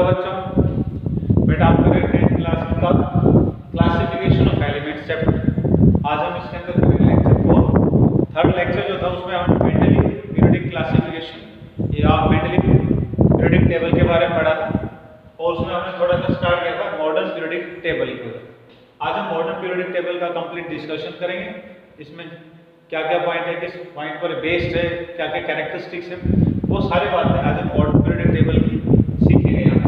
Hello बच्चों, बेटा आप कर रहे हैं क्लास का क्लासिफिकेशन ऑफ एलिमेंट्स चैप्टर। आज हम इसके अंदर करेंगे लेक्चर 4। थर्ड लेक्चर जो था उसमें हम मेंडली पीरियोडिक क्लासिफिकेशन या मेंडली पीरियोडिक टेबल के बारे में पढ़ा था और उसमें हमने थोड़ा सा स्टार्ट किया था मॉडर्न पीरियोडिक टेबल के। आज हम मॉडर्न पीरियोडिक टेबल का कंप्लीट डिस्कशन करेंगे। इसमें क्या क्या पॉइंट है, किस पॉइंट पर बेस्ड है, क्या क्या कैरेक्टरिस्टिक्स है, वो सारी बातें आज हम मॉडर्न पीरियोडिक टेबल की सीखेंगे। यहाँ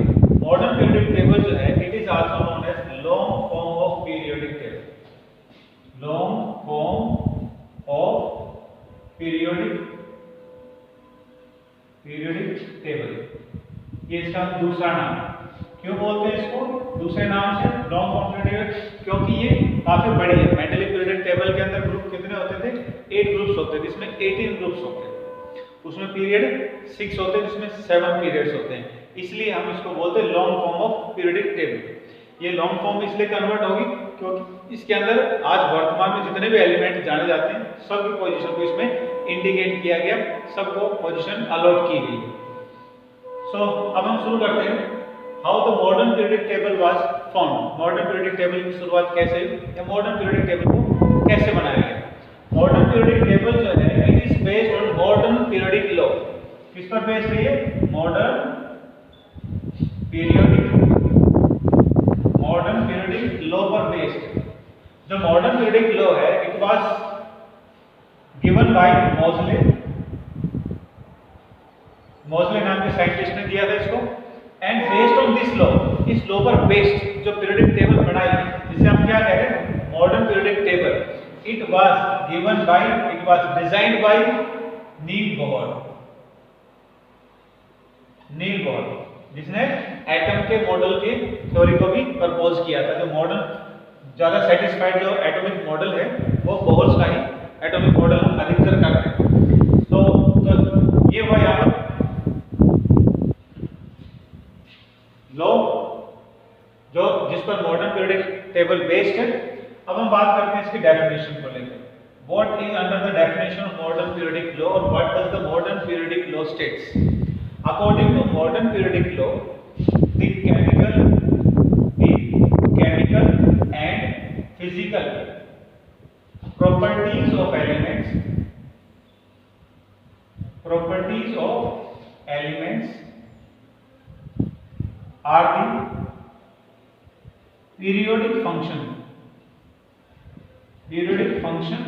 मॉडर्न पीरियोडिक टेबल जो है it is also known as long form of periodic table. Long form of periodic table, ये इसका दूसरा नाम है। क्यों बोलते हैं इसको दूसरे नाम से लॉन्ग फॉर्म पीरियोडिक? क्योंकि ये काफी बड़ी है। मेंडली पीरियोडिक टेबल के अंदर ग्रुप कितने होते थे? 8 ग्रुप्स होते थे, जिसमें 18 ग्रुप्स होते हैं। उसमें पीरियड 6 होते हैं, जिसमें 7 पीरियड्स होते हैं। इसलिए हम इसको बोलते हैं long form of periodic table. ये लॉन्ग फॉर्म इसलिए कन्वर्ट होगी क्योंकि इसके अंदर आज वर्तमान में जितने भी एलिमेंट जाने जाते हैं सबकी पोजीशन को इसमें इंडिकेट किया गया, सबको पोजीशन अलॉट की गई। सो अब हम शुरू करते हैं how the modern periodic table was found. Modern periodic table की शुरुआत कैसे हुई या मॉडर्न पीरियोडिक टेबल को कैसे बनाया गया? मॉडर्न पीरियोडिक टेबल जो है it is based on modern periodic law. किस पर बेस्ड है ये? मॉडर्न पीरियोडिक लॉ पर बेस्ड। जो मॉडर्न पीरियोडिक लॉ है इट वाज गिवन बाय मोज़ले नाम के साइंटिस्ट ने दिया था इसको। And based on this law, इस लॉ पर बेस्ड जो पीरियोडिक टेबल बनाई है जिसे हम क्या कह रहे हैं modern periodic table, it was designed by Niels Bohr, जिसने एटम के मॉडल के थ्योरी को भी प्रपोज किया था। जो मॉडर्न ज्यादा सेटिस्फाइड जो एटॉमिक मॉडल है वो बोहर्स का ही एटॉमिक मॉडल हम अधिकतर करते हैं। तो ये हुआ यहाँ पर लॉ जो जिस पर मॉडर्न पीरियोडिक टेबल बेस्ड है। अब हम बात करते हैं इसकी डेफिनेशन को लेकर। What is under the definition of modern periodic law or what does the modern periodic law states? According to modern periodic law, the chemical and physical properties of elements are the periodic function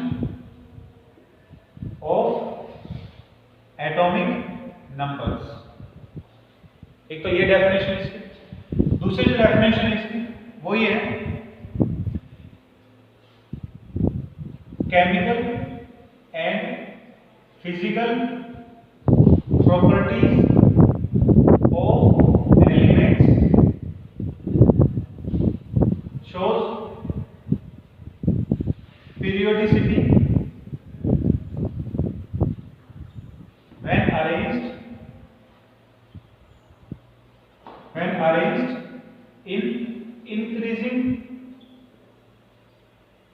of atomic numbers। एक तो ये definition इसकी। दूसरी जो definition है इसकी वो ये है chemical and physical properties of elements shows periodicity when arranged in increasing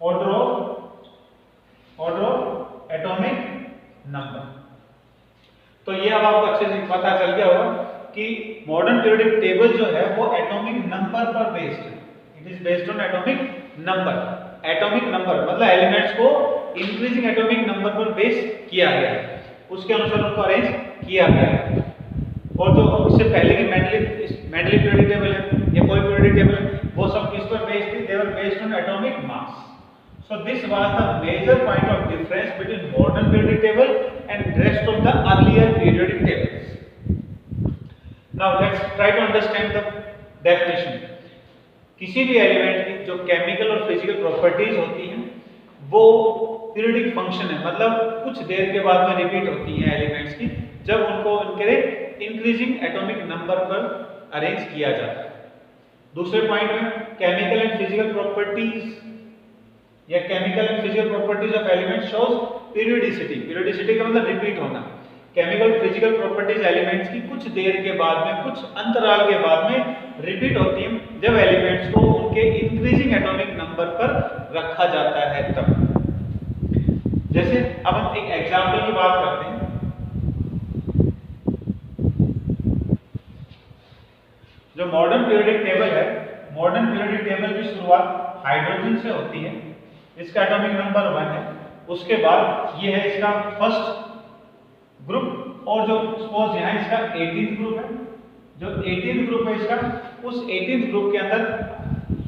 order of atomic number। तो ये अब आपको अच्छे से पता चल गया होगा कि मॉडर्न पीरियोडिक टेबल जो है वो एटॉमिक नंबर पर बेस्ड है। It is based on atomic number. Atomic number मतलब एलिमेंट्स को इंक्रीजिंग एटॉमिक नंबर पर बेस किया गया है, उसके अनुसार उनको अरेंज किया गया है। और जो इससे पहले की मेंडली पीरियोडिक टेबल है या कोई पीरियोडिक टेबल है वो सब किस पर बेस्ड थी? They were based on atomic mass. So this was the major point of difference between modern periodic table and rest of the earlier periodic tables. Now let's try to understand the definition. किसी भी element की जो chemical और physical properties होती हैं वो periodic function है, मतलब कुछ देर के बाद में रिपीट होती हैं एलिमेंट्स की जब उनको उनके इंक्रीजिंग एटॉमिक नंबर पर अरेंज किया जाता है। दूसरे पॉइंट में केमिकल एंड फिजिकल प्रॉपर्टीज या chemical and physical properties of element shows periodicity का मतलब रिपीट होना। केमिकल फिजिकल प्रॉपर्टीज एलिमेंट्स की कुछ देर के बाद में, कुछ अंतराल के बाद में रिपीट होती है जब एलिमेंट्स को उनके इंक्रीजिंग एटॉमिक नंबर पर रखा जाता है तब। जैसे अब हम एक एग्जांपल की बात करते हैं। जो मॉडर्न पीरियोडिक टेबल है, मॉडर्न पीरियोडिक टेबल की शुरुआत हाइड्रोजन से होती है, इसका एटॉमिक नंबर 1 है। उसके बाद ये है इसका फर्स्ट ग्रुप, और जो सपोज यहाँ इसका 18th ग्रुप है, जो 18th ग्रुप है इसका, उस 18th ग्रुप के अंदर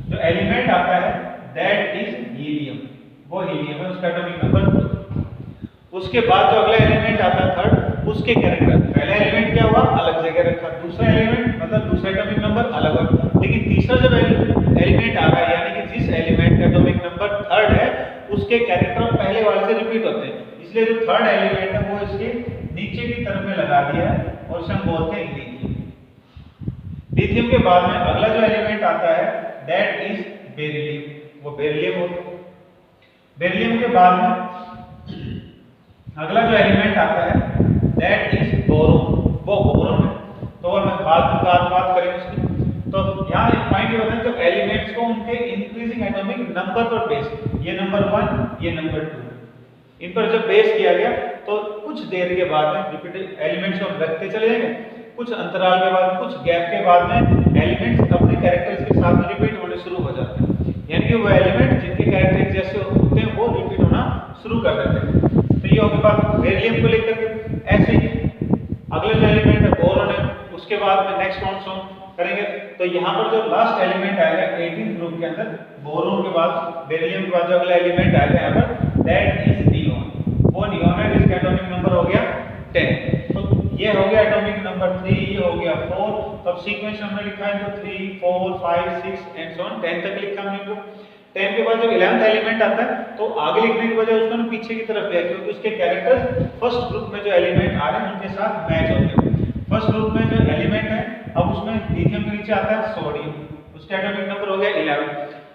जो एलिमेंट आता है दैट इज हीलियम, वो हीलियम है, उसका एटॉमिक नंबर 2। उसके बाद जो अगला एलिमेंट आता है थर्ड, उसके कैरेक्टर, पहला एलिमेंट क्या हुआ अलग जगह रखा, दूसरा एलिमेंट मतलब दूसरा एटॉमिक नंबर अलग हुआ, लेकिन तीसरा जब एलिमेंट आ गया, यानी कि जिस एलिमेंट का एटॉमिक नंबर थर्ड है उसके कैरेक्टर पहले वाले से रिपीट होते हैं, इसलिए जो थर्ड एलिमेंट है वो इसके नीचे की तरफ में लगा दिया है और उसे हम बोलते हैं लिथियम। लिथियम के बाद में अगला जो एलिमेंट आता है दैट इज बेरिलियम, वो बेरिलियम होता है। बेरिलियम के बाद में अगला जो एलिमेंट आता है दैट इज बोरोन, वो बोरोन है, तो हम बात करेंगे उसकी। तो यहाँ एक पॉइंट ये बताएं, जो एलिमेंट्स को उनके इंक्रीजिंग एटॉमिक नंबर पर बेस, ये नंबर 1 ये नंबर 2, इन पर जब बेस किया गया तो कुछ देर के बाद में रिपीटेड एलिमेंट्स को रखते चले जाएंगे, कुछ अंतराल के बाद, कुछ गैप के बाद में एलिमेंट्स अपने कैरेक्टर्स के साथ रिपीट होने शुरू हो जाते हैं, यानी कि वो एलिमेंट जिनके कैरेक्टर जैसे होते हैं वो रिपीट होना शुरू कर देते हैं। तो ये होगी बात बेरिलियम को लेकर के। ऐसे ही अगले जो एलिमेंट है बोरोन है, उसके बाद में नेक्स्ट कौन सा करेंगे, तो यहाँ पर जो लास्ट एलिमेंट आएगा 18th ग्रुप के अंदर, बोरोन के बाद बेरिलियम के बाद जो अगला एलिमेंट आएगा यहाँ पर दैट इज नियोन, वो नियोन है जिसका एटॉमिक नंबर हो गया 10। तो ये हो गया एटॉमिक नंबर 3, ये हो गया 4, तब सीक्वेंस हमने लिखा है तो 3 4 5 6 एंड सो ऑन 10 तक लिखा हमने इनको। 10 के बाद जब 11th एलिमेंट आता है तो आगे लिखने की बजाय उसको पीछे की तरफ लिया, क्योंकि उसके कैरेक्टर्स फर्स्ट ग्रुप में जो एलिमेंट आ रहे हैं उनके साथ मैच होते हैं। फर्स्ट ग्रुप में जो एलिमेंट है अब उसमें लिथियम के नीचे आता है सोडियम, उसका एटॉमिक नंबर हो गया 11।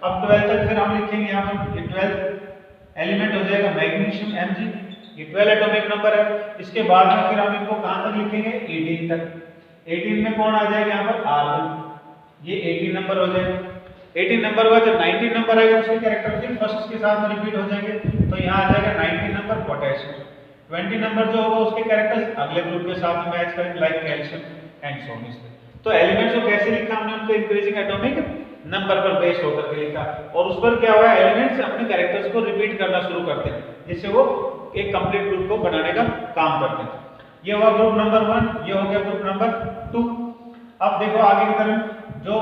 अब 12 तक फिर हम लिखेंगे यहाँ पर, ये 12 एलिमेंट हो जाएगा मैग्नीशियम Mg, ये 12 एटॉमिक नंबर है। इसके बाद में फिर हम इनको कहां तक लिखेंगे 18 तक। 18 में कौन आ जाएगा यहाँ पर आर्गन, ये 18 नंबर हो जाएगा। 18 नंबर हुआ, जब 19 नंबर आएगा उसके कैरेक्टर फिर फर्स्ट के साथ में रिपीट हो जाएंगे, तो यहाँ आ जाएगा 19 नंबर पोटेशियम। 20 नंबर जो होगा उसके कैरेक्टर्स अगले ग्रुप के साथ में मैच करेंगे like calcium and so on. तो एलिमेंट्स को कैसे लिखा हमने, उनको इंक्रीजिंग एटॉमिक नंबर पर बेस्ड होकर के लिखा, और उस पर क्या हुआ एलिमेंट्स अपने कैरेक्टर्स को रिपीट करना शुरू करते हैं, जिससे वो एक कंप्लीट ग्रुप को बनाने का काम करते हैं। ये हुआ ग्रुप नंबर 1, ये हो गया ग्रुप नंबर 2। अब देखो आगे की तरफ जो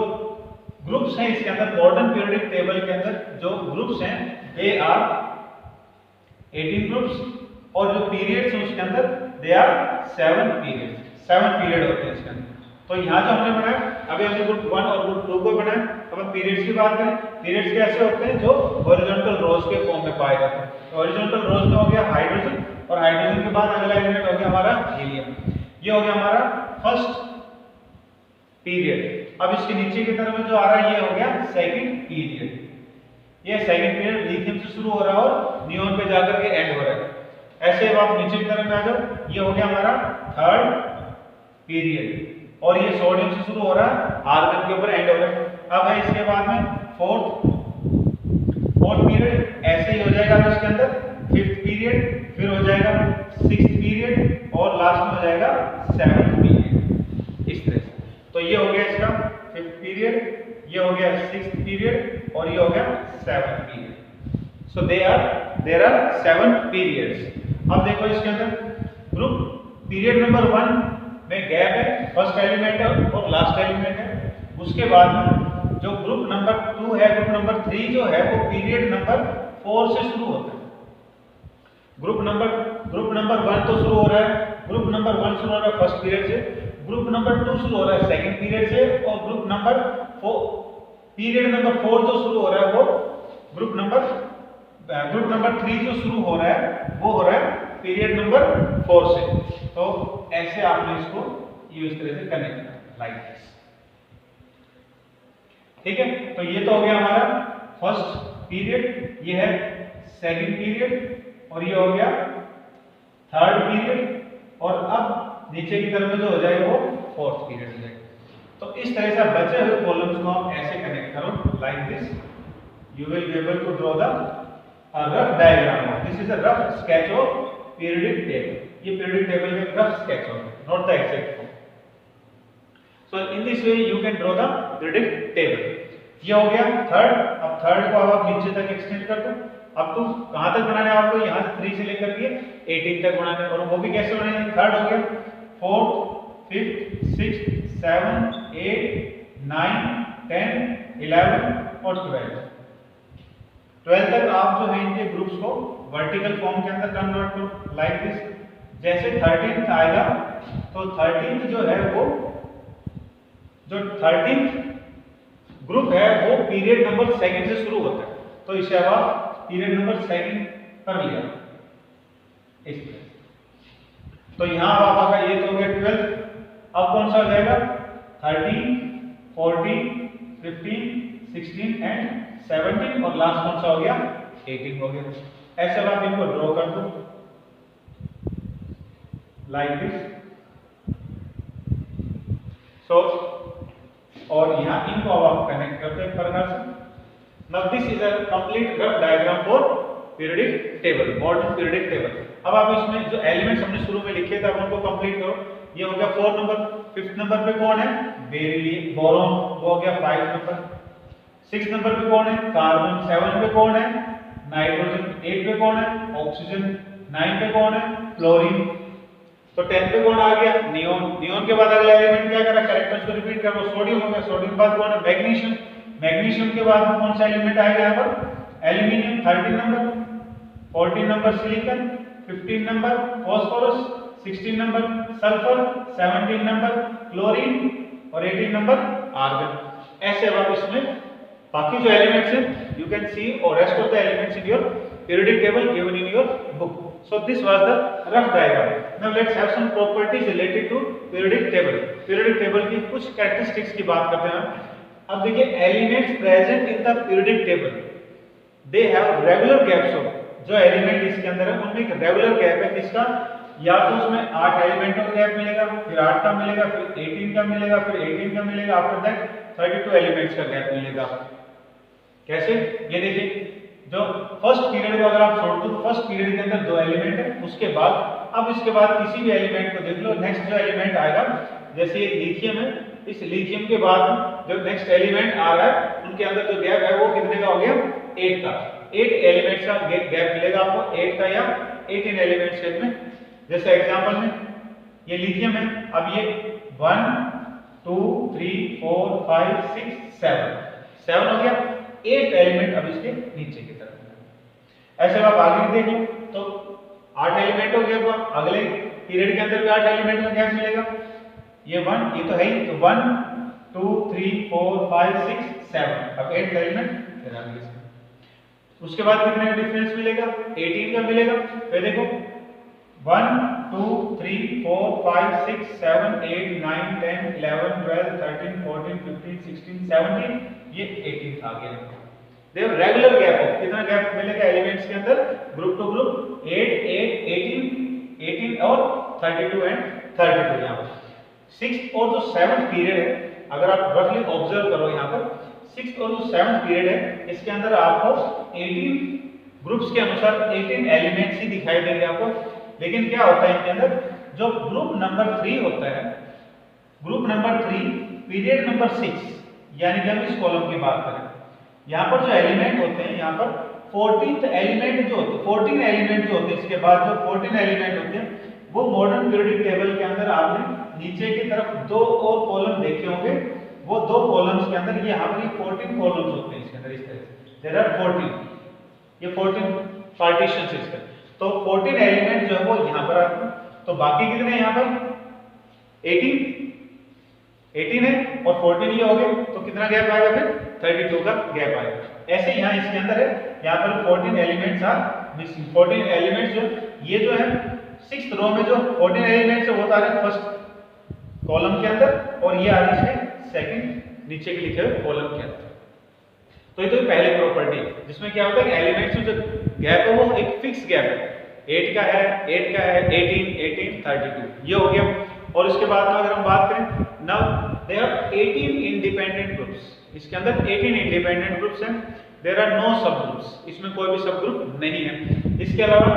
ग्रुप्स हैं इसके अंदर, मॉडर्न पीरियोडिक टेबल के अंदर जो ग्रुप्स हैं दे आर 18 ग्रुप्स, और जो पीरियड्स हैं उसके अंदर दे आर 7 पीरियड्स, 7 पीरियड होते हैं इसके अंदर। तो यहाँ जो हमने बनाया, अभी हमने ग्रुप 1 और ग्रुप 2 को बनाया, अब हम पीरियड्स की बात करें। पीरियड्स कैसे होते हैं, जो हॉरिजॉन्टल रोज के फॉर्म में पाए जाते हैं। तो हॉरिजॉन्टल रोज में हो गया हाइड्रोजन, और हाइड्रोजन के बाद अगला एलिमेंट हो गया हमारा हीलियम। ये हो गया हमारा फर्स्ट पीरियड। अब इसके नीचे की तरफ में जो आ रहा है ये हो गया सेकंड पीरियड। ये सेकंड पीरियड लिथियम से शुरू हो रहा है और नियोन पे जाकर के एंड हो रहा है। ऐसे अब आप नीचे की तरफ में आ जाओ, ये हो गया हमारा थर्ड पीरियड, और ये सोडियम से शुरू हो रहा है आर्गन के ऊपर एंड हो रहा है। अब है इसके बाद में फोर्थ पीरियड, ऐसे ही हो जाएगा इसके अंदर फिफ्थ पीरियड, फिर हो जाएगा सिक्स्थ पीरियड, और लास्ट में हो जाएगा सेवंथ पीरियड, इस तरह से। तो ये हो गया इसका फिफ्थ पीरियड, ये हो गया सिक्स्थ पीरियड, और ये हो गया seventh period. So there are 7 periods. अब देखो इसके अंदर ग्रुप पीरियड नंबर 1 में गैप है, फर्स्ट एलिमेंट है और लास्ट एलिमेंट है। उसके बाद में जो ग्रुप नंबर 2 है, ग्रुप नंबर 3 जो है वो पीरियड नंबर 4 से शुरू होता है। ग्रुप नंबर 1 तो शुरू हो रहा है, ग्रुप नंबर 1 शुरू हो रहा है फर्स्ट पीरियड से, ग्रुप नंबर 2 शुरू हो रहा है सेकंड पीरियड से, और ग्रुप नंबर 4 पीरियड नंबर 4 जो शुरू हो रहा है वो ग्रुप नंबर 3 जो शुरू हो रहा है वो हो रहा है पीरियड नंबर 4 से। तो ऐसे आपने इसको इस तरह से कनेक्ट करना लाइक दिस, ठीक है। तो ये तो हो गया हमारा फर्स्ट पीरियड, ये है सेकंड पीरियड, और ये हो गया थर्ड पीरियड, और अब नीचे की तरफ में जो हो जाएगा वो फोर्थ पीरियड हो जाएगा। तो इस तरह से बचे हुए कॉलम्स को आप ऐसे कनेक्ट करो like this, you will be able to draw the rough diagram. This is a rough sketch of periodic table. ये पीरियोडिक टेबल का रफ स्केच होता है, not the exact form. So in this way you can draw the periodic table. ये हो गया third. अब third को अब आप नीचे तक एक्सटेंड कर दो। अब तो कहां तक बनाना है आपको, यहां से 3 से लेकर के 18 तक बनाना है। और वो भी कैसे बनाएंगे, थर्ड हो गया, फोर्थ, फिफ्थ, सिक्स्थ, 7, 8, 9, 10, 11 और 12 तक आप जो है इनके ग्रुप्स को वर्टिकल फॉर्म के अंदर कन्वर्ट करो लाइक दिस। जैसे 13th आएगा तो 13th जो है वो जो 13th ग्रुप है वो पीरियड नंबर सेकंड से शुरू होता है, तो इसे अब आप पीरियड नंबर सेकंड कर लिया इस तरह। तो यहां अब आपका ये तो हो गया 12। अब कौन सा हो जाएगा, 13, 14, 15, 16 एंड 17 और लास्ट कौन सा हो गया, 18 हो गया। ऐसे अब आप इनको ड्रॉ कर दो लाइक दिस। सो और यहां इनको अब आप कनेक्ट करते हैं प्रकार से। Now this is a complete rough diagram for periodic table, modern periodic table. अब आप इसमें जो एलिमेंट्स हमने शुरू में लिखे थे उनको कंप्लीट करो। ये हो गया 4 नंबर। 5th नंबर पे कौन है, बेरिलियम बोरॉन, वो हो गया 5 नंबर। 6 नंबर पे कौन है, कार्बन। 7 पे कौन है, नाइट्रोजन। 8 पे कौन है, ऑक्सीजन। 9 पे कौन है, फ्लोरीन। तो 10 पे कौन आ गया, नियोन। नियोन के बाद अगला एलिमेंट क्या करा, कैरेक्टर्स को रिपीट करो, सोडियम हो गया। सोडियम के बाद कौन है, मैग्नीशियम। मैग्नीशियम के बाद कौन सा एलिमेंट आएगा यहाँ पर, aluminium 13 number. 14 number silicon. 15 number phosphorus. 16 number sulphur. 17 number chlorine और 18 नंबर आर्गन। ऐसे अब आप इसमें बाकी जो एलिमेंट्स हैं यू कैन सी और rest of the elements in your periodic table given in your book. So this was the rough diagram. Now let's have some properties related to periodic table. Periodic table की कुछ characteristics की बात करते हैं। अब देखिए elements present in the periodic table they have regular gaps of, जो element इसके अंदर है उनमें एक रेगुलर गैप है किसका, या तो उसमें 8 एलिमेंटों का गैप मिलेगा, फिर 8 का मिलेगा, फिर 18 का मिलेगा, फिर 18 का मिलेगा, आफ्टर दैट 32 एलिमेंट्स का गैप मिलेगा। कैसे, ये देखिए जो फर्स्ट पीरियड को अगर आप छोड़ दो, फर्स्ट पीरियड के अंदर 2 एलिमेंट है, उसके बाद अब इसके बाद किसी भी एलिमेंट को देख लो, नेक्स्ट जो एलिमेंट आएगा, जैसे ये लिथियम है, इस लिथियम के बाद जो नेक्स्ट एलिमेंट आ रहा है उनके अंदर जो गैप है वो कितने का हो गया, 8 का। 8 एलिमेंट्स का गैप मिलेगा आपको, 8 का या 18 एलिमेंट्स में। जैसे एग्जांपल में ये लिथियम है, अब ये 1 2 3 4 5 6 7 हो गया, 8 एलिमेंट अब इसके नीचे की तरफ। ऐसे आप आगे देख लो तो 8 एलिमेंट हो गया, अगले पीरियड के अंदर भी 8 एलिमेंट का गैप मिलेगा। ये 1 ये तो है ही, तो 1 2 3 4 5 6 7 अब 8 एलिमेंट फिर आगे इसके। उसके बाद कितने का डिफरेंस मिलेगा, 18 का मिलेगा। फिर देखो 1 2 3 4 5 6 7 8 9 10 11 12 13 14 15 16 17 ये 18 आ गया। देव रेगुलर गैप ऑफ कितना गैप मिलेगा एलिमेंट्स के अंदर, ग्रुप टू ग्रुप 8 8 18 और 32 एंड 32 यहाँ पर। 6th और जो 7th पीरियड है, अगर आप रफली ऑब्जर्व करो यहाँ पर 6th और जो 7th पीरियड है इसके अंदर आपको 18 ग्रुप्स के अनुसार 18 एलिमेंट्स ही दिखाई देंगे आपको। लेकिन क्या होता है इनके अंदर, जो ग्रुप नंबर 3 होता है, ग्रुप नंबर 3 पीरियड नंबर 6 यानी जब इस कॉलम की बात करें, यहाँ पर जो एलिमेंट होते हैं, यहाँ पर 14th एलिमेंट जो होते हैं, 14 एलिमेंट जो होते हैं, इसके बाद जो 14 एलिमेंट होते हैं वो मॉडर्न पीरियोडिक टेबल के अंदर आपने नीचे की तरफ 2 और कॉलम देखे होंगे। वो 2 कॉलम्स के अंदर ये यहाँ पर 14 कॉलम्स होते हैं इसके अंदर, इस तरह से देयर आर 14, ये 14 पार्टीशंस है इसके। तो 14 एलिमेंट जो है वो यहाँ पर आते हैं। तो बाकी कितने हैं यहाँ पर 18 है और 14 ये हो गए, तो कितना गैप आएगा, फिर 32 का गैप आएगा। ऐसे यहाँ इसके अंदर है, यहाँ पर 14 एलिमेंट्स आर मिसिंग। 14 एलिमेंट्स जो ये जो है 6th रो में जो 14 एलिमेंट्स है वो आ रहे हैं फर्स्ट कॉलम के अंदर, और ये आ रही है सेकंड नीचे के लिखे हुए कॉलम के अंदर। तो ये तो पहली प्रॉपर्टी जिसमें क्या होता है कि एलिमेंट्स में जो गैप है वो एक फिक्स गैप है, 8 का है 18 32 ये हो गया। और इसके बाद अगर हम बात करें, now there are 18 independent groups, इसके अंदर 18 इंडिपेंडेंट ग्रुप्स हैं, there are no sub groups, इसमें कोई भी सब ग्रुप नहीं है। इसके अलावा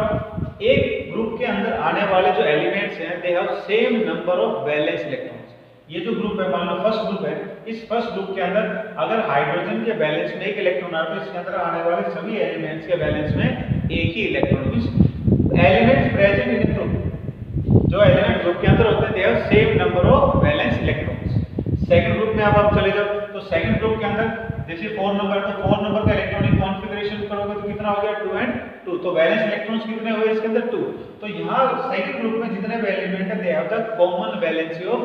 एक ग्रुप के अंदर आने वाले जो एलिमेंट्स हैं they have same number of valence electrons, ये जो ग्रुप है, मान लो फर्स्ट ग्रुप है, इस फर्स्ट ग्रुप के अंदर अगर हाइड्रोजन के बैलेंस में एक इलेक्ट्रॉन आ तो इसके अंदर आने वाले सभी एलिमेंट्स के बैलेंस में एक ही electron, means elements present in group, जो एलिमेंट ग्रुप के अंदर होते हैं they have same number of valence electrons. Second group में अब आप चले जाओ तो सेकंड ग्रुप के अंदर जैसे 4 नंबर, तो 4 नंबर का इलेक्ट्रॉनिक कॉन्फ़िगरेशन करोगे तो कितना हो गया 2 एंड 2, तो वैलेंस इलेक्ट्रॉन्स कितने हुए इसके अंदर 2। तो यहाँ सेकंड ग्रुप में जितने भी एलिमेंट है they have the common valency of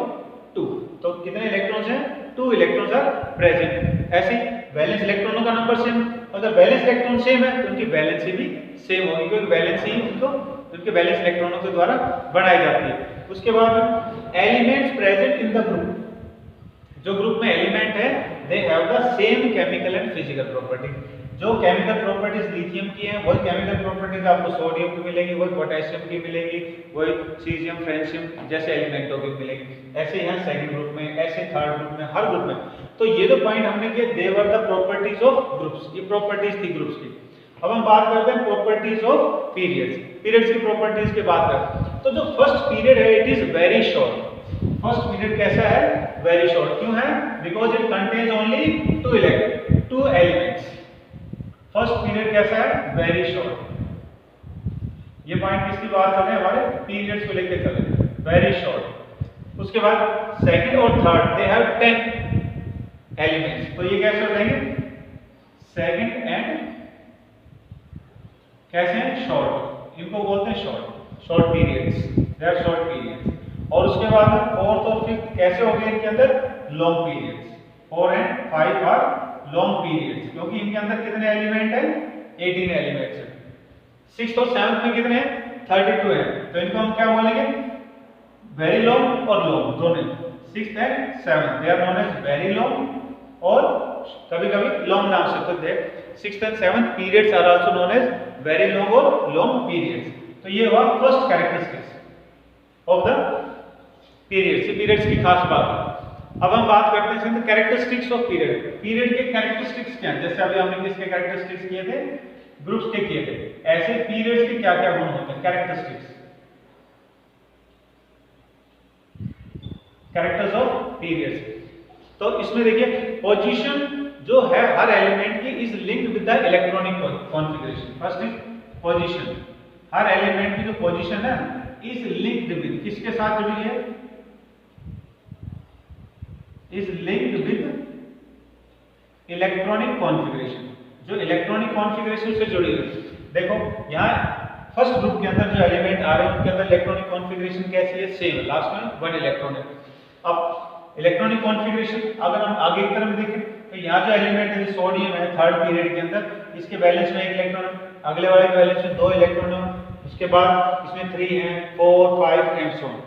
2, तो कितने इलेक्ट्रॉन्स हैं 2 इलेक्ट्रॉन्स आर प्रेजेंट। ऐसे वैलेंस इलेक्ट्रॉनों का नंबर सेम, अगर वैलेंस इलेक्ट्रॉन सेम है तो उनकी वैलेंसी भी सेम होगी, क्योंकि वैलेंसी उनको उनके वैलेंस इलेक्ट्रॉनों के द्वारा बनाई जाती है। उसके बाद elements present in the group, जो ग्रुप में एलिमेंट है they have the same chemical and physical property. जो केमिकल प्रॉपर्टीज लिथियम की हैं वही केमिकल प्रॉपर्टीज आपको सोडियम की मिलेगी, वही पोटेशियम की मिलेगी, वही सीजियम फ्रेंशियम जैसे एलिमेंटों की मिलेगी। ऐसे यहाँ सेकंड ग्रुप में, ऐसे थर्ड ग्रुप में, हर ग्रुप में। तो ये जो पॉइंट हमने किया they were the properties of groups, ये प्रॉपर्टीज थी ग्रुप्स की। अब हम बात करते हैं प्रॉपर्टीज ऑफ पीरियड्स। पीरियड्स की प्रॉपर्टीज की बात करते तो जो फर्स्ट पीरियड है it is very short. First period कैसा है, वेरी शॉर्ट। क्यों है, because it contains only 2 elements. First period कैसा है, वेरी शॉर्ट। ये पॉइंट किसकी बात कर रहे हैं, हमारे पीरियड्स को लेकर चल रहे हैं, वेरी शॉर्ट। उसके बाद सेकंड और थर्ड दे हैव 10 एलिमेंट्स, तो ये कैसे हो जाएंगे, सेकंड एंड कैसे हैं, शॉर्ट, इनको बोलते हैं short periods, they are short periods. और उसके बाद फोर्थ और फिफ्थ कैसे हो गए, इनके अंदर long periods. 4 and 5 are long periods, क्योंकि इनके अंदर कितने एलिमेंट हैं, 18 एलिमेंट्स हैं। सिक्स्थ और सेवंथ में कितने हैं, 32 है, तो इनको हम क्या बोलेंगे, वेरी लॉन्ग और लॉन्ग दोनों। Sixth and seventh they are known as very long और कभी कभी लॉन्ग नाम से, तो देख sixth and seventh periods are also known as very long और लॉन्ग पीरियड्स। तो ये हुआ first characteristics of the periods, periods की खास बात। अब हम बात करते हैं कैरेक्टरिस्टिक्स ऑफ पीरियड। पीरियड के कैरेक्टरिस्टिक्स क्या हैं, जैसे अभी हमने किसके कैरेक्टरिस्टिक्स किए थे, ग्रुप्स के किए थे, ऐसे पीरियड्स के क्या क्या गुण होते हैं, कैरेक्टरिस्टिक्स, कैरेक्टर्स ऑफ पीरियड्स। तो इसमें देखिए पोजीशन जो है हर एलिमेंट की is linked with the electronic configuration. First is position, her element की जो पोजीशन है इज लिंक्ड विद, किसके साथ जुड़ी है, is linked with electronic configuration, जो इलेक्ट्रॉनिक कॉन्फ़िगरेशन से जुड़ी है। देखो यहाँ फर्स्ट ग्रुप के अंदर जो एलिमेंट आ रहे हैं उनके अंदर इलेक्ट्रॉनिक कॉन्फ़िगरेशन कैसी है, सेम, लास्ट में 1 इलेक्ट्रॉन है। अब इलेक्ट्रॉनिक कॉन्फ़िगरेशन अगर हम आगे की तरफ देखें तो यहाँ जो एलिमेंट है सोडियम है थर्ड पीरियड के अंदर, इसके बैलेंस में 1 इलेक्ट्रॉन, अगले वाले के बैलेंस में 2 इलेक्ट्रॉन है, उसके बाद इसमें 3 हैं, 4, 5 एंड सो ऑन।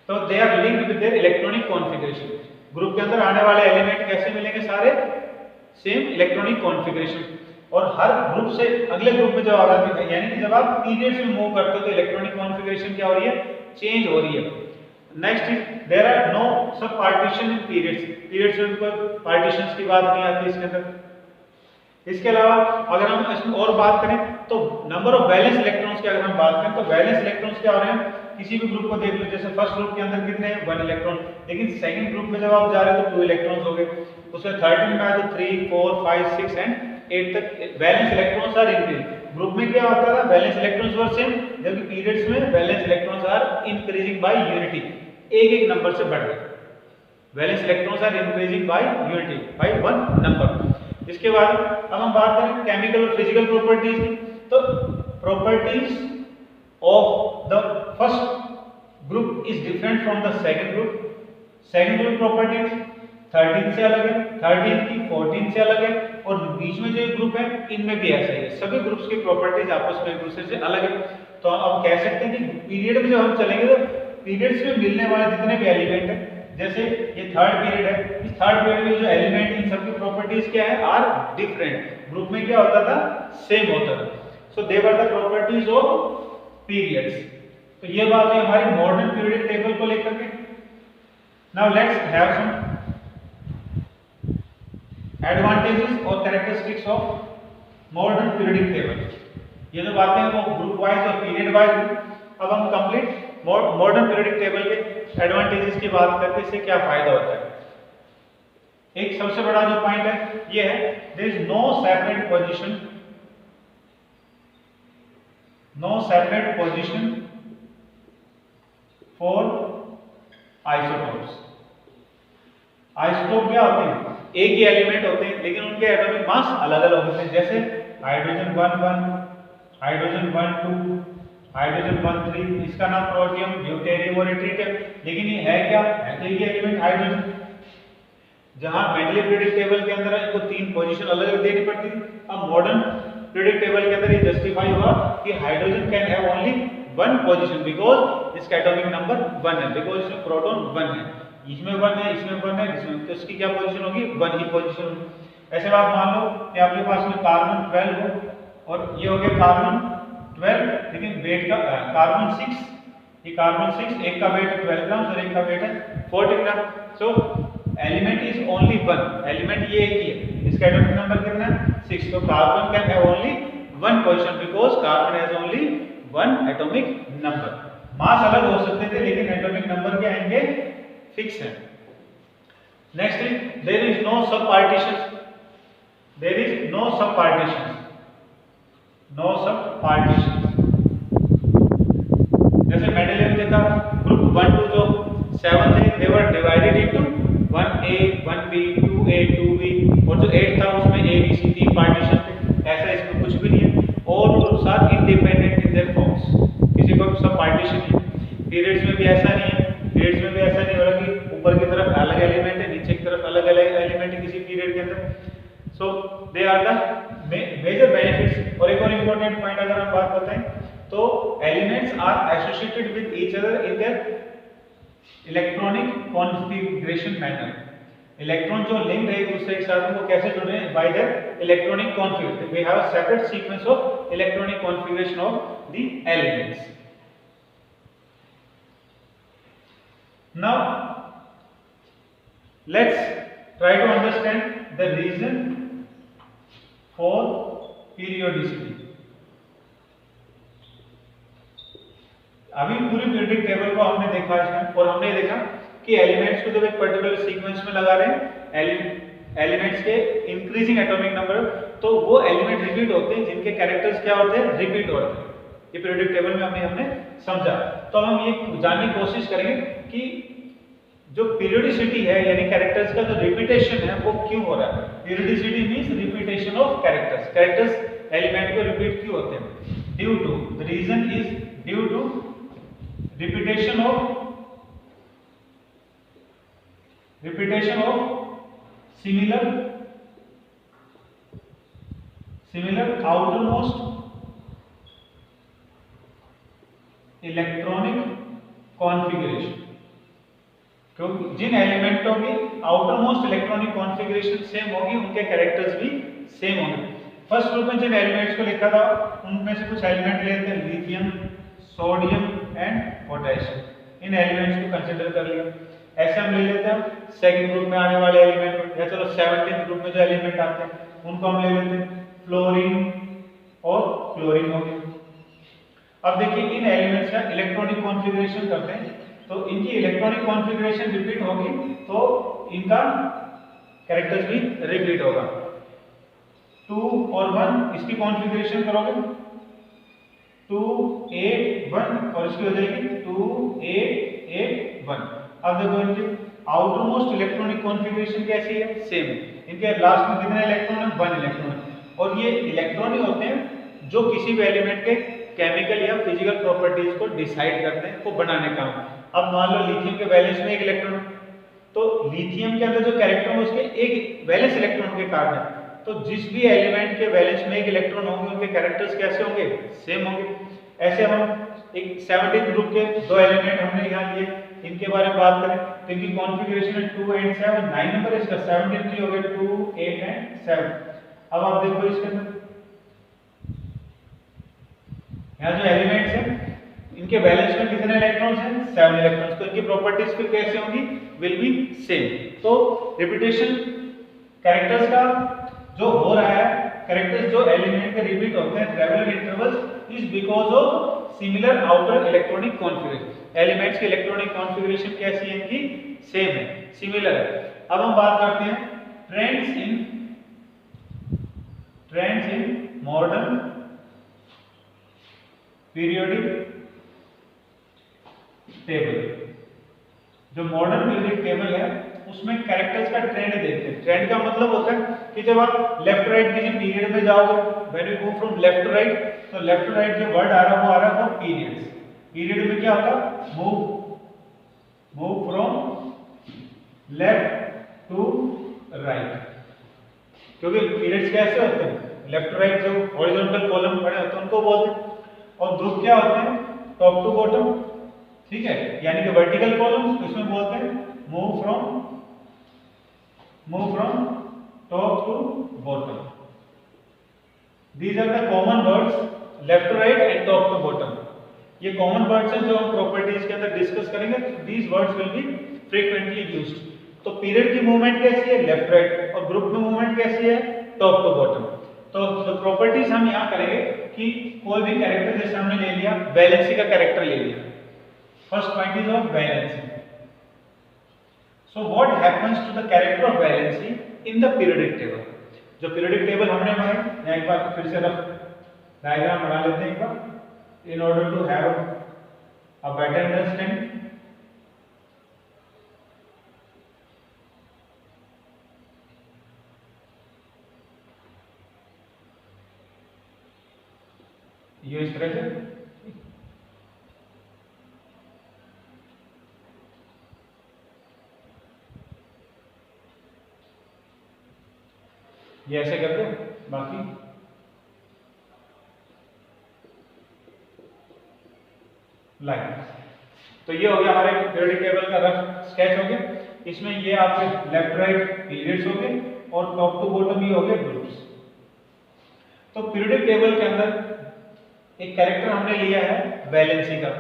तो they are linked with their electronic configuration. Group के अंदर आने वाले एलिमेंट कैसे मिलेंगे, सारे सेम इलेक्ट्रॉनिक कॉन्फ़िगरेशन, और हर ग्रुप से अगले ग्रुप में जब आ जाते हैं, यानी कि जब आप पीरियड्स में मूव करते हो तो इलेक्ट्रॉनिक कॉन्फ़िगरेशन क्या हो रही है, चेंज हो रही है। Next is there are no sub partition in periods, periods में कोई पार्टीशंस की बात नहीं आती इसके अंदर। इसके अलावा अगर हम इसमें और बात करें तो नंबर ऑफ वैलेंस इलेक्ट्रॉन्स की अगर हम बात करें तो वैलेंस इलेक्ट्रॉन्स क्या हो रहे हैं, किसी भी ग्रुप को देख लो, जैसे फर्स्ट ग्रुप के अंदर कितने हैं, 1 इलेक्ट्रॉन, लेकिन सेकंड ग्रुप में जब आप जा रहे हो तो 2 इलेक्ट्रॉन्स हो गए, उसमें 13 में आए तो 3, 4, 5, 6 एंड 8 तक valence electrons are increase. Group में क्या होता था, वैलेंस इलेक्ट्रॉन्स वर सेम, जबकि पीरियड्स में valence electrons are increasing by unity, एक नंबर से बढ़ रहे, valence electrons are increasing by unity, by 1 नंबर। इसके बाद अब हम बात करें केमिकल और फिजिकल प्रॉपर्टीज की, तो properties of the first group is different from the second group. Second group properties 13 से अलग है, 13 की 14 से अलग है, और बीच में जो ग्रुप है इनमें भी ऐसा ही है, सभी ग्रुप्स की प्रॉपर्टीज आपस में एक दूसरे से अलग है। तो अब कह सकते हैं कि पीरियड में जब हम चलेंगे तो पीरियड्स में मिलने वाले जितने भी एलिमेंट है, जैसे ये थर्ड पीरियड है, इस थर्ड पीरियड में जो एलिमेंट इन सब की प्रॉपर्टीज क्या है, आर डिफरेंट। ग्रुप में क्या होता था, सेम होता था। So they were the properties of periods. तो ये बात है हमारी मॉडर्न पीरियडिक टेबल को लेकर के। Now let's have some advantages और characteristics of modern periodic table. ये जो बातें हैं वो ग्रुप वाइज और पीरियड वाइज। अब हम कंप्लीट मॉडर्न पीरियडिक टेबल के एडवांटेजेस की बात करके इससे क्या फायदा होता है। एक सबसे बड़ा जो पॉइंट है ये है, there is no separate position for isotopes. Isotope क्या होते हैं? एक ही एलिमेंट होते हैं लेकिन उनके एटॉमिक मास अलग अलग होते हैं। जैसे हाइड्रोजन 1 हाइड्रोजन 1 2, हाइड्रोजन 1 3, इसका नाम प्रोटियम, ड्यूटेरियम और ट्रिटियम। लेकिन ये है क्या? है तो ये एलिमेंट हाइड्रोजन। जहां मेंडलीव पीरियोडिक टेबल के अंदर इनको 3 पोजीशन अलग अलग देनी पड़ती थी, अब मॉडर्न पीरियोडिक टेबल के अंदर ये जस्टिफाई हुआ कि hydrogen can have only 1 position because इसका एटॉमिक नंबर 1 है, बिकॉज इसमें प्रोटॉन 1 है, इसमें 1 है, इसमें 1 है, इसमें, तो इसकी क्या पोजीशन होगी? 1 ही पोजीशन होगी। ऐसे आप मान लो कि आपके पास में कार्बन 12 हो और ये हो गया कार्बन 12, लेकिन वेट का कार्बन 6, ये कार्बन 6, एक का वेट है 12 ग्राम और एक का वेट है 14 gram. So element is only 1, element ये एक ही है, इसका एटॉमिक नंबर कितना है? 6। तो carbon can have only 1 position because carbon has only 1 atomic number. Mass अलग हो सकते थे लेकिन एटॉमिक नंबर क्या आएंगे? फिक्स है। Next is there is no sub partitions, there is no sub partitions, no sub partitions. जैसे मेंडलीव देखा ग्रुप 1 2 जो 7 थे दे were divided into 1A 1B 2A 2B, और जो 8 था उसमें A B C 3 पार्टीशन थे। ऐसा इसमें कुछ भी नहीं है, all groups are independent in their forms, किसी को सब पार्टीशन नहीं है। पीरियड्स में भी ऐसा नहीं है, पीरियड्स में भी ऐसा नहीं हो रहा कि ऊपर की तरफ अलग एलिमेंट है, नीचे की तरफ अलग अलग एलिमेंट है किसी पीरियड के अंदर। So they are the major benefits. और एक और इंपॉर्टेंट पॉइंट अगर हम बात करते हैं तो elements are associated with each other in their electronic configuration manner. Electron जो लिंक है एक दूसरे के साथ वो कैसे जुड़े हैं? By their electronic configuration. We have a separate sequence of electronic configuration of the elements. Now let's try to understand the reason for periodicity. अभी पूरी पीरियोडिक टेबल को हमने देखा इसमें, और हमने देखा कि एलिमेंट्स को जब एक पर्टिकुलर सीक्वेंस में लगा रहे हैं, एलिमेंट्स के इंक्रीजिंग एटॉमिक नंबर, तो वो एलिमेंट रिपीट होते हैं जिनके कैरेक्टर्स क्या होते हैं? रिपीट होते हैं। ये पीरियोडिक टेबल में हमने समझा। तो हम ये जानने की कोशिश करेंगे कि जो पीरियोडिसिटी है यानी कैरेक्टर्स का जो रिपीटेशन है वो क्यों हो रहा है। Periodicity means repetition of characters, characters element को रिपीट क्यों होते हैं? Due to, the reason is due to repetition of similar outermost electronic configuration। क्योंकि जिन एलिमेंटों की आउटरमोस्ट इलेक्ट्रॉनिक कॉन्फ़िगरेशन सेम होगी उनके कैरेक्टर्स भी सेम होंगे। फर्स्ट ग्रुप में जिन एलिमेंट्स को लिखा था उनमें से कुछ एलिमेंट लेते हैं, lithium, sodium and potassium, in elements को कंसीडर कर लिया। ऐसे हम ले लेते हैं सेकंड ग्रुप में आने वाले एलिमेंट, या चलो 17th ग्रुप में जो एलिमेंट आते हैं उनको हम ले लेते हैं, फ्लोरीन और क्लोरीन हो गए। अब देखिए इन एलिमेंट्स का इलेक्ट्रॉनिक कॉन्फ़िगरेशन करते हैं, तो इनकी इलेक्ट्रॉनिक कॉन्फ़िगरेशन रिपीट होगी तो इनका कैरेक्टर्स भी रिपीट होगा। 2 और 1 इसकी कॉन्फ़िगरेशन करोगे 2 8 1 और इसकी हो जाएगी 2 8 8 1। अब देखो इनकी आउटरमोस्ट इलेक्ट्रॉनिक कॉन्फ़िगरेशन कैसी है? सेम है। इनके लास्ट में कितने इलेक्ट्रॉन है? 1 इलेक्ट्रॉन है। और ये इलेक्ट्रॉन ही होते हैं जो किसी भी एलिमेंट के केमिकल या फिजिकल प्रॉपर्टीज को डिसाइड करते हैं, को बनाने का। अब मान लो लिथियम के वैलेंस में एक इलेक्ट्रॉन, तो लिथियम के अंदर जो कैरेक्टर है उसके एक वैलेंस इलेक्ट्रॉन के कारण है, तो जिस भी एलिमेंट के वैलेंस में एक इलेक्ट्रॉन होंगे उनके कैरेक्टर्स कैसे होंगे? सेम होंगे। ऐसे हम एक 17th ग्रुप के दो एलिमेंट हमने यहाँ लिए, इनके बारे में बात करें तो इनकी कॉन्फ़िगरेशन है 2 8 7, 9 नंबर इसका, 17 हो गए 2 8 एंड 7। अब आप देखो इसके अंदर यहाँ जो एलिमेंट्स हैं इनके वैलेंस में कितने इलेक्ट्रॉन्स हैं? 7 इलेक्ट्रॉन्स। तो इनकी प्रॉपर्टीज फिर कैसे होंगी? Will be same. तो रिपीटेशन कैरेक्टर्स का जो हो रहा है, कैरेक्टर्स जो एलिमेंट के रिपीट होते हैं regular intervals, is because of similar outer electronic configuration. Elements की इलेक्ट्रॉनिक कॉन्फ़िगरेशन कैसी है, इनकी सेम है, सिमिलर है। अब हम बात करते हैं trends in modern periodic table. जो मॉडर्न पीरियोडिक टेबल है उसमें कैरेक्टर्स का ट्रेंड देखते हैं। ट्रेंड का मतलब होता है कि जब आप लेफ्ट राइट किसी पीरियड में जाओगे, when you go from left to right, तो लेफ्ट टू राइट जो वर्ड आ रहा है वो आ रहा है पीरियड्स। पीरियड में क्या होता है, move from left to right. क्योंकि पीरियड्स कैसे होते हैं, लेफ्ट टू राइट जो हॉरिजॉन्टल कॉलम खड़े होते हैं उनको बोलते हैं, और ग्रुप क्या होते हैं, टॉप टू बॉटम, ठीक है, यानी कि वर्टिकल कॉलम्स, इसमें बोलते हैं move from top to bottom. These are the common words, left to right and top to bottom. ये कॉमन वर्ड्स हैं जो हम प्रॉपर्टीज के अंदर डिस्कस करेंगे। These words will be frequently used. तो पीरियड की मूवमेंट कैसी है, लेफ्ट राइट, और ग्रुप में मूवमेंट कैसी है, टॉप टू बॉटम। तो जो प्रॉपर्टीज हम यहाँ करेंगे कि कोई भी कैरेक्टर, जैसे हमने ले लिया वैलेंसी का कैरेक्टर ले लिया, first point is of valency. So what happens to the character of valency in the periodic table? जो पीरियोडिक टेबल हमने बनाई, यहाँ एक बार फिर से रफ डायग्राम बना लेते हैं एक बार, in order to have a better understanding. ये इस तरह से ये ऐसे करते हैं, बाकी लाइन। तो ये हो गया हमारे पीरियोडिक टेबल का रफ स्केच हो गया। इसमें ये आपके लेफ्ट राइट पीरियड्स हो गए और टॉप टू बॉटम ये हो गए ग्रुप्स। तो पीरियोडिक टेबल के अंदर एक कैरेक्टर हमने लिया है वैलेंसी का।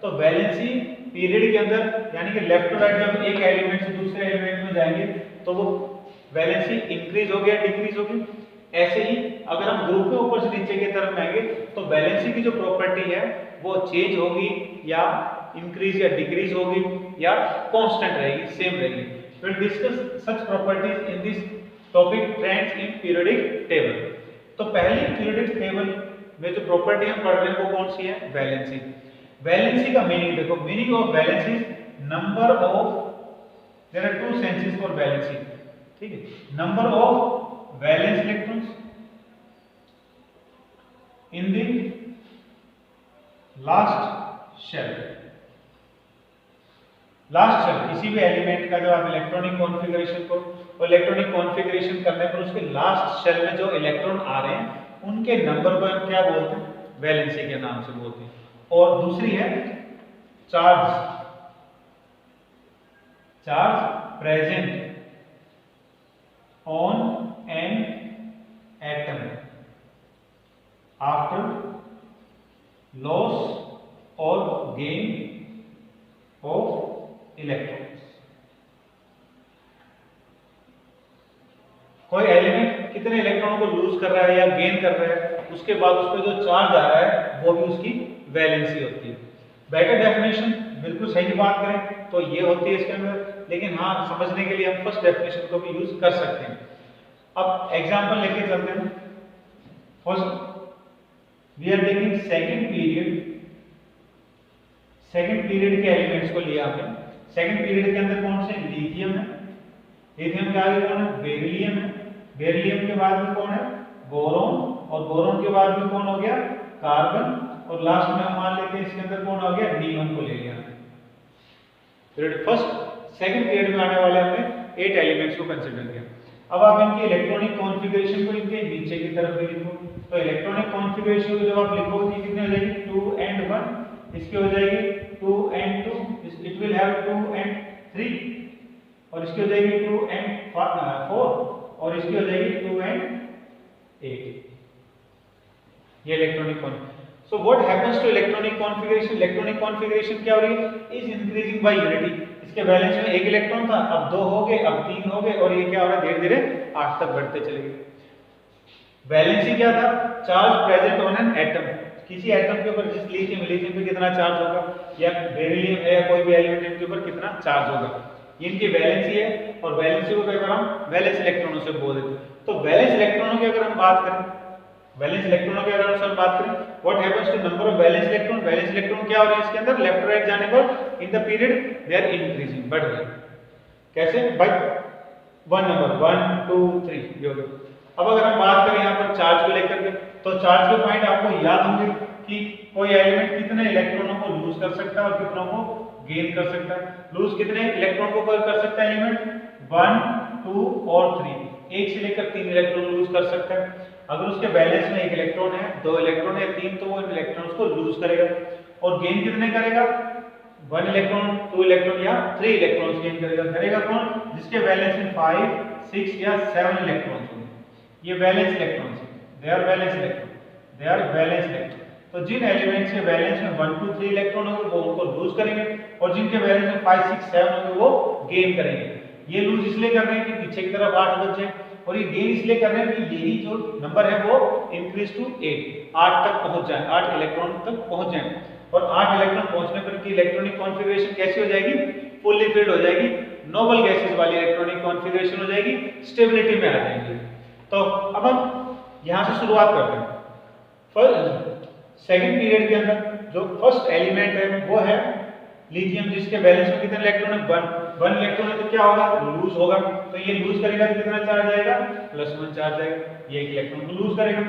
तो वैलेंसी पीरियड के अंदर, यानी कि लेफ्ट टू राइट जब एक एलिमेंट से दूसरे एलिमेंट में जाएंगे तो वो वैलेंसी इंक्रीज हो गया, डिक्रीज होगी। ऐसे ही अगर हम ग्रुप के ऊपर से नीचे की तरफ आएंगे तो वैलेंसी की जो प्रॉपर्टी है वो चेंज होगी, या इंक्रीज या डिक्रीज होगी, या कांस्टेंट रहेगी, सेम रहेगी। Will discuss such properties in this topic, trends in periodic table. तो पहली पीरियोडिक टेबल में जो प्रॉपर्टी हम पढ़ रहे हैं वो कौन सी है, वैलेंसी। वैलेंसी का मीनिंग देखो, meaning of valency number of, there are two senses for valency, ठीक है, number of valence electrons in the last shell. Last shell किसी भी एलिमेंट का जब आप इलेक्ट्रॉनिक कॉन्फ़िगरेशन को, और इलेक्ट्रॉनिक कॉन्फ़िगरेशन करने पर उसके लास्ट शेल में जो इलेक्ट्रॉन आ रहे हैं उनके नंबर को हम क्या बोलते हैं, वैलेंसी के नाम से बोलते हैं। और दूसरी है charge present on an atom after loss or gain of electrons। कोई एलिमेंट कितने इलेक्ट्रॉनों को लूज कर रहा है या गेन कर रहा है, उसके बाद उस पर जो चार्ज आ रहा है वो भी उसकी वैलेंसी होती है। बेटर डेफिनेशन, बिल्कुल सही बात करें तो ये होती है इसके अंदर, लेकिन हाँ समझने के लिए हम फर्स्ट डेफिनेशन को भी यूज कर सकते हैं। अब एग्जांपल लेके चलते हैं। First we are taking second period के एलिमेंट्स को लिया हमने। सेकंड पीरियड के अंदर कौन से, लिथियम है, लिथियम के आगे कौन है, बेरिलियम है, बेरिलियम के बाद में कौन है, बोरोन, और बोरोन के बाद में कौन हो गया, कार्बन, और लास्ट में हम मान लेते हैं इसके अंदर कौन हो गया, D1 को ले लिया। पीरियड फर्स्ट सेकंड पीरियड में आने वाले हमने 8 एलिमेंट्स को कंसीडर किया। अब आप इनकी इलेक्ट्रॉनिक कॉन्फ़िगरेशन को इनके नीचे की तरफ भी लिखो। तो इलेक्ट्रॉनिक कॉन्फ़िगरेशन को जब आप लिखोगे कितनी हो जाएगी, 2 and 1, इसकी हो जाएगी 2 and 2, it will have 2 and 3, और इसकी हो जाएगी 2 and 4, और इसकी हो जाएगी 2 and 8। ये electronic configuration. So what happens to electronic configuration? Electronic configuration क्या हो रही है, is increasing by unity। इसके वैलेंस में 1 इलेक्ट्रॉन था, अब 2 हो गए, अब 3 हो गए, और ये क्या हो रहा है, धीरे धीरे 8 तक बढ़ते चले गए। वैलेंसी क्या था, charge present on an atom. किसी एटम के ऊपर, जिस लिथियम पे कितना चार्ज होगा, या बेरिलियम है या कोई भी एलिमेंट इनके ऊपर कितना चार्ज होगा, ये इनकी वैलेंसी है। और वैलेंसी को कई बार हम वैलेंस इलेक्ट्रॉनों से बोल देते हैं। तो वैलेंस इलेक्ट्रॉनों की अगर हम बात करें, वैलेंस इलेक्ट्रॉनों के अगर हम बात करें, what happens to number of valence electron, valence electron क्या हो रहे हैं इसके अंदर, लेफ्ट राइट जाने पर in the period they are increasing, बढ़ रहे हैं। कैसे, बाय वन नंबर 1 2 3 जो। अब अगर हम बात करें यहाँ पर चार्ज को लेकर के, तो चार्ज के पॉइंट आपको याद होंगे कि कोई एलिमेंट कितने इलेक्ट्रॉनों को लूज कर सकता है और कितनों को गेन कर सकता है। लूज कितने इलेक्ट्रॉन को कर सकता है एलिमेंट, 1 2 और 3, 1 से लेकर 3 इलेक्ट्रॉन लूज कर सकता है। अगर उसके बैलेंस में 1 इलेक्ट्रॉन है, 2 इलेक्ट्रॉन है, 3, तो वो इन इलेक्ट्रॉन्स को लूज करेगा। और गेन कितने करेगा, 1 इलेक्ट्रॉन, 2 इलेक्ट्रॉन या 3 इलेक्ट्रॉन्स गेन करेगा कौन, जिसके बैलेंस में 5 6 या 7 इलेक्ट्रॉन्स होंगे। ये वैलेंस इलेक्ट्रॉन्स हैं, they are valence electron, they are valence electron. तो जिन एलिमेंट्स के बैलेंस में 1 2 3 इलेक्ट्रॉन होंगे वो उनको लूज करेंगे, और जिनके बैलेंस में 5 6 7 होंगे वो गेन करेंगे। ये लूज इसलिए कर रहे हैं कि पीछे की तरफ 8 बच जाए, और ये गेन इसलिए कर रहे हैं कि यही जो नंबर है वो इंक्रीज टू 8 तक पहुंच जाए, 8 इलेक्ट्रॉन तक पहुंच जाए। और 8 इलेक्ट्रॉन पहुंचने पर की इलेक्ट्रॉनिक कॉन्फ़िगरेशन कैसी हो जाएगी, फुल्ली फिल्ड हो जाएगी, नोबल गैसेस वाली इलेक्ट्रॉनिक कॉन्फ़िगरेशन हो जाएगी, स्टेबिलिटी में आ जाएंगे। तो अब हम यहां से शुरुआत करते हैं। फर्स्ट सेकंड पीरियड के अंदर जो फर्स्ट एलिमेंट है वो है लिथियम, जिसके बैलेंस में कितने इलेक्ट्रॉन है, 1 इलेक्ट्रॉन है, तो क्या होगा, लूज होगा। तो ये लूज करेगा तो कितना चार्ज आएगा, +1 चार्ज आएगा, ये 1 इलेक्ट्रॉन को लूज करेगा।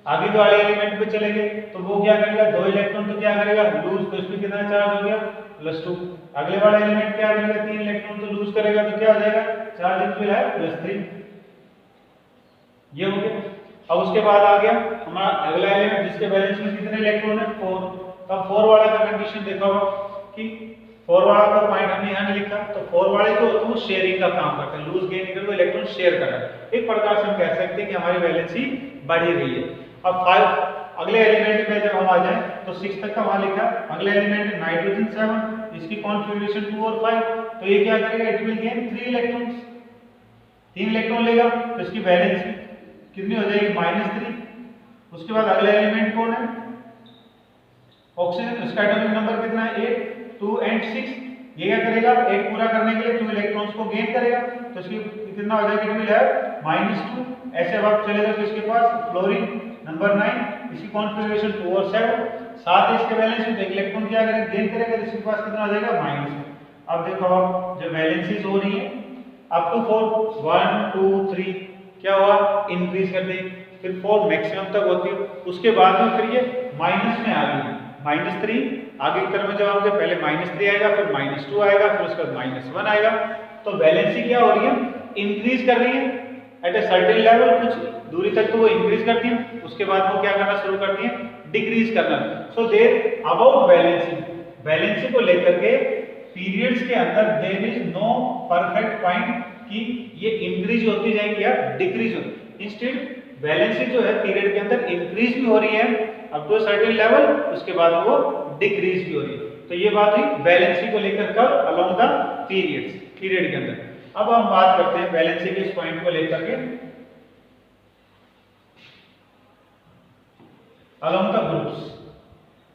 आगे वाले एलिमेंट पे चलेंगे तो वो क्या करेगा, 2 इलेक्ट्रॉन तो क्या करेगा, लूज, तो इसमें कितना चार्ज हो गया, +2। अगले वाला एलिमेंट क्या करेगा, 3 इलेक्ट्रॉन तो लूज करेगा, तो क्या हो जाएगा, चार्ज इक्वल है +3। ये हो गया। अब उसके बाद आ गया हमारा अगला एलिमेंट, जिसके बैलेंस में कितने इलेक्ट्रॉन है, 4। तब 4 वाला का कंडीशन देखा होगा कि 4 वाला का पॉइंट हमने यहाँ नहीं लिखा, तो 4 वाले जो होते हैं वो शेयरिंग का काम करते हैं, लूज गेन करके इलेक्ट्रॉन शेयर कर रहा है। एक प्रकार से हम कह सकते हैं कि हमारी वैलेंसी बढ़ ही रही है। अब 5 अगले एलिमेंट में जब हम आ जाए तो 6 तक का वहां लिखा, अगले एलिमेंट नाइट्रोजन 7, इसकी कॉन्फ़िगरेशन 2 और 5, तो ये क्या करेगा, it will gain 3 electrons, 3 electron लेगा, तो इसकी वैलेंसी कितनी हो जाएगी, -3। उसके बाद अगला एलिमेंट कौन है, ऑक्सीजन, उसका एटॉमिक नंबर कितना है, 8 2 and 6। ये क्या करेगा, 8 पूरा करने के लिए 2 इलेक्ट्रॉन्स को गेन करेगा, तो इसकी कितना हो जाएगा, इट विल हैव -2। ऐसे अब आप चलेगा तो इसके पास फ्लोरीन नंबर 9, इसकी कॉन्फ़िगरेशन 2 और 7, साथ इसके बैलेंस में 1 इलेक्ट्रॉन क्या करेगा, गेन करेगा, तो इसके पास कितना हो जाएगा, -2। अब देखो आप जो वैलेंसीज हो रही है अप टू 4 1 2 3 क्या हुआ, इंक्रीज कर दी, फिर 4 मैक्सिमम तक होती है, उसके बाद में फिर ये माइनस में आ गई, -3। आगे की तरफ में जब आओगे पहले -3 आएगा, फिर -2 आएगा, फिर उसके बाद -1 आएगा। तो वैलेंसी क्या हो रही है, इंक्रीज कर रही है एट ए सर्टेन लेवल, कुछ दूरी तक तो वो इंक्रीज करती है, उसके बाद वो क्या करना शुरू करती है, डिक्रीज करना। So there about valency, valency को लेकर के पीरियड्स के अंदर there is no perfect point कि ये इंक्रीज होती जाएगी या डिक्रीज होती। इंस्टेड वैलेंसी जो है पीरियड के अंदर इंक्रीज भी हो रही है अप टू सर्टेन लेवल, उसके बाद वो डिक्रीज भी हो रही है। तो ये बात हुई वैलेंसी को लेकर कब, अलोंग द पीरियड्स, पीरियड के अंदर। अब हम बात करते हैं वैलेंसी के इस पॉइंट को लेकर के अलोंग द ग्रुप्स,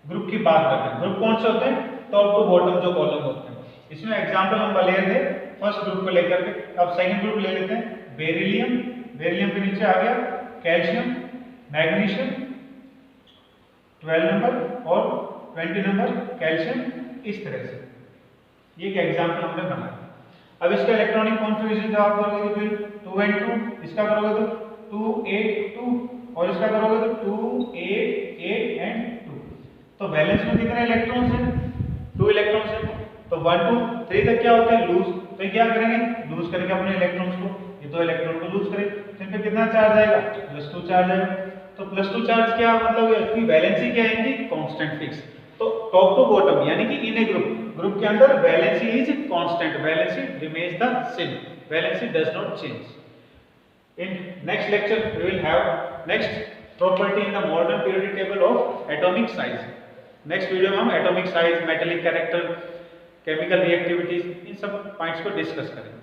ग्रुप की बात करते हैं। ग्रुप कौन से होते हैं, टॉप टू बॉटम जो कॉलम होते हैं। इसमें एग्जांपल हम ले रहे थे फर्स्ट ग्रुप को लेकर के, अब सेकंड ग्रुप ले लेते हैं। बेरिलियम, बेरिलियम के नीचे आ गया कैल्शियम, मैग्नीशियम 12 नंबर और 20 नंबर कैल्शियम, इस तरह से ये एक एग्जांपल हमने बनाया। अब इसका इलेक्ट्रॉनिक कॉन्फ़िगरेशन जब आप करोगे तो फिर 2 and 2, इसका करोगे तो 2 8 2, और इसका करोगे तो 2 8 8 and 2। तो वैलेंस में कितने इलेक्ट्रॉन्स हैं, 2 इलेक्ट्रॉन्स हैं। तो 1 2 3 तक क्या होता है, लूज, तो ये क्या करेंगे, लूज करके अपने इलेक्ट्रॉन्स को, ये 2 इलेक्ट्रॉन को लूज करें, तो इन पे कितना चार्ज आएगा, +2 चार्ज आएगा। तो +2 चार्ज क्या मतलब इसकी वैलेंसी क्या है, कांस्टेंट फिक्स। तो टॉप टू बॉटम यानी कि इन ए ग्रुप के अंदर valency is constant, valency remains the same, valency does not change. In next lecture we will have next property in the modern periodic table of atomic size. Next video में हम atomic size, metallic character, chemical reactivities, इन सब points को discuss करेंगे।